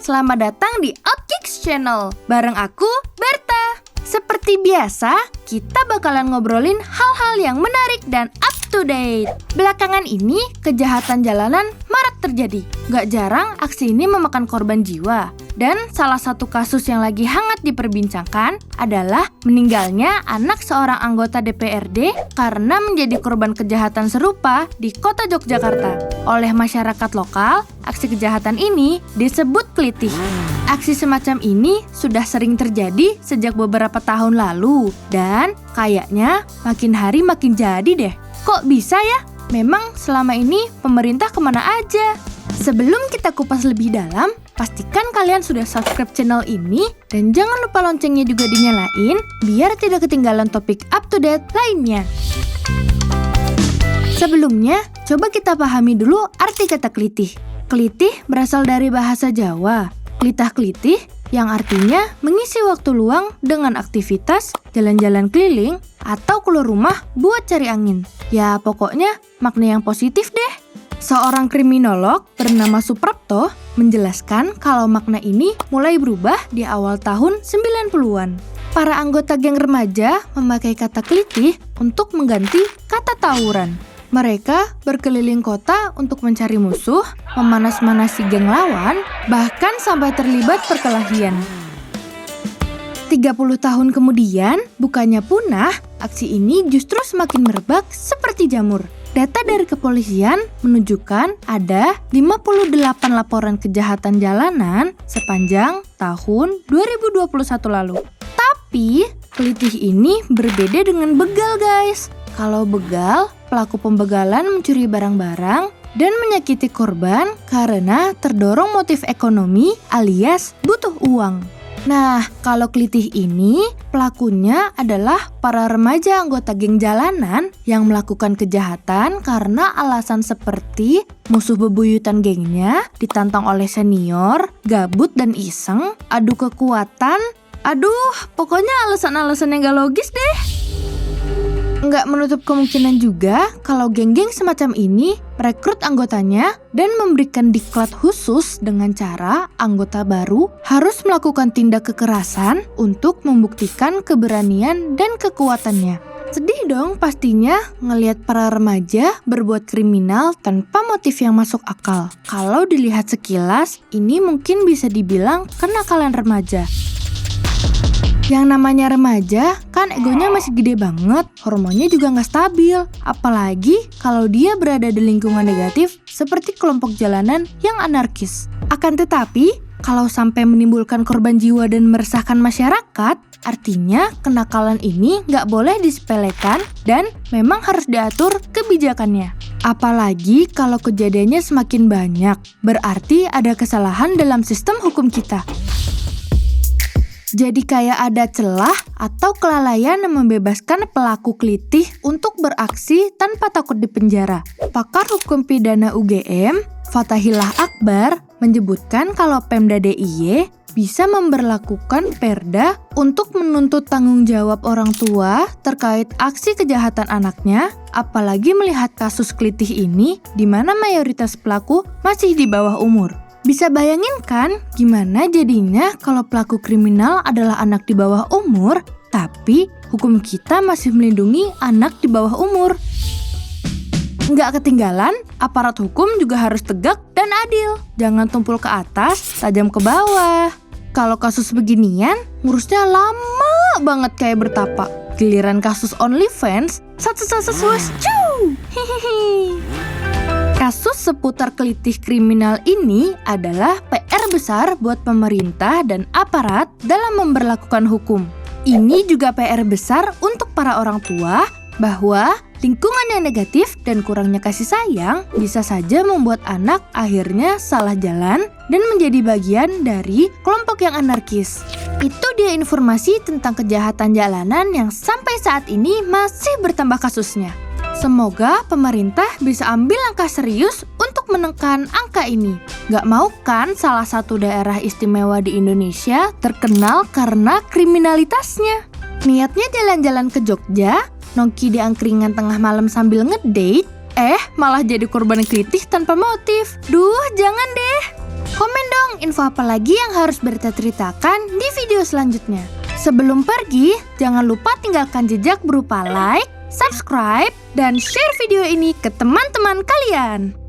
selamat datang di Outkicks Channel. Bareng aku, Berta. Seperti biasa, kita bakalan ngobrolin hal-hal yang menarik dan up to date. Belakangan ini, kejahatan jalanan marak terjadi. Gak jarang aksi ini memakan korban jiwa. Dan salah satu kasus yang lagi hangat diperbincangkan adalah meninggalnya anak seorang anggota DPRD karena menjadi korban kejahatan serupa di kota Yogyakarta. Oleh masyarakat lokal, aksi kejahatan ini disebut klitih. Aksi semacam ini sudah sering terjadi sejak beberapa tahun lalu dan kayaknya makin hari makin jadi deh. Kok bisa ya? Memang selama ini pemerintah kemana aja? Sebelum kita kupas lebih dalam, pastikan kalian sudah subscribe channel ini dan jangan lupa loncengnya juga dinyalain biar tidak ketinggalan topik up to date lainnya. Sebelumnya, coba kita pahami dulu arti kata klitih. Klitih berasal dari bahasa Jawa. Klitah-klitih yang artinya mengisi waktu luang dengan aktivitas jalan-jalan keliling atau keluar rumah buat cari angin. Ya pokoknya makna yang positif deh. Seorang kriminolog bernama Suprapto menjelaskan kalau makna ini mulai berubah di awal tahun 90-an. Para anggota geng remaja memakai kata klitih untuk mengganti kata tawuran. Mereka berkeliling kota untuk mencari musuh, memanas-manasi geng lawan, bahkan sampai terlibat perkelahian. 30 tahun kemudian, bukannya punah, aksi ini justru semakin merebak seperti jamur. Data dari kepolisian menunjukkan ada 58 laporan kejahatan jalanan sepanjang tahun 2021 lalu. Tapi, klitih ini berbeda dengan begal, guys. Kalau begal, pelaku pembegalan mencuri barang-barang dan menyakiti korban karena terdorong motif ekonomi alias butuh uang. Nah, kalau klitih ini, pelakunya adalah para remaja anggota geng jalanan yang melakukan kejahatan karena alasan seperti musuh bebuyutan gengnya, ditantang oleh senior, gabut dan iseng, adu kekuatan, pokoknya alasan-alasan yang gak logis deh. Nggak menutup kemungkinan juga kalau geng-geng semacam ini merekrut anggotanya dan memberikan diklat khusus dengan cara anggota baru harus melakukan tindak kekerasan untuk membuktikan keberanian dan kekuatannya. Sedih dong pastinya ngelihat para remaja berbuat kriminal tanpa motif yang masuk akal. Kalau dilihat sekilas, ini mungkin bisa dibilang kenakalan remaja. Yang namanya remaja, kan egonya masih gede banget, hormonnya juga nggak stabil. Apalagi kalau dia berada di lingkungan negatif seperti kelompok jalanan yang anarkis. Akan tetapi, kalau sampai menimbulkan korban jiwa dan meresahkan masyarakat, artinya kenakalan ini nggak boleh disepelekan dan memang harus diatur kebijakannya. Apalagi kalau kejadiannya semakin banyak, berarti ada kesalahan dalam sistem hukum kita. Jadi kayak ada celah atau kelalaian yang membebaskan pelaku klitih untuk beraksi tanpa takut dipenjara. Pakar hukum pidana UGM, Fathahillah Akbar, menyebutkan kalau Pemda DIY bisa memberlakukan perda untuk menuntut tanggung jawab orang tua terkait aksi kejahatan anaknya, apalagi melihat kasus klitih ini di mana mayoritas pelaku masih di bawah umur. Bisa bayangin kan gimana jadinya kalau pelaku kriminal adalah anak di bawah umur, tapi hukum kita masih melindungi anak di bawah umur. Nggak ketinggalan, aparat hukum juga harus tegak dan adil. Jangan tumpul ke atas, tajam ke bawah. Kalau kasus beginian, ngurusnya lama banget kayak bertapa. Giliran kasus OnlyFans, Kasus seputar klitih kriminal ini adalah PR besar buat pemerintah dan aparat dalam memberlakukan hukum. Ini juga PR besar untuk para orang tua bahwa lingkungan yang negatif dan kurangnya kasih sayang bisa saja membuat anak akhirnya salah jalan dan menjadi bagian dari kelompok yang anarkis. Itu dia informasi tentang kejahatan jalanan yang sampai saat ini masih bertambah kasusnya. Semoga pemerintah bisa ambil langkah serius untuk menekan angka ini. Gak mau kan salah satu daerah istimewa di Indonesia terkenal karena kriminalitasnya? Niatnya jalan-jalan ke Jogja, nongki di angkringan tengah malam sambil ngedate, malah jadi korban klitih tanpa motif. Duh, jangan deh! Komen dong info apa lagi yang harus Berta ceritakan di video selanjutnya. Sebelum pergi, jangan lupa tinggalkan jejak berupa like, subscribe, dan share video ini ke teman-teman kalian.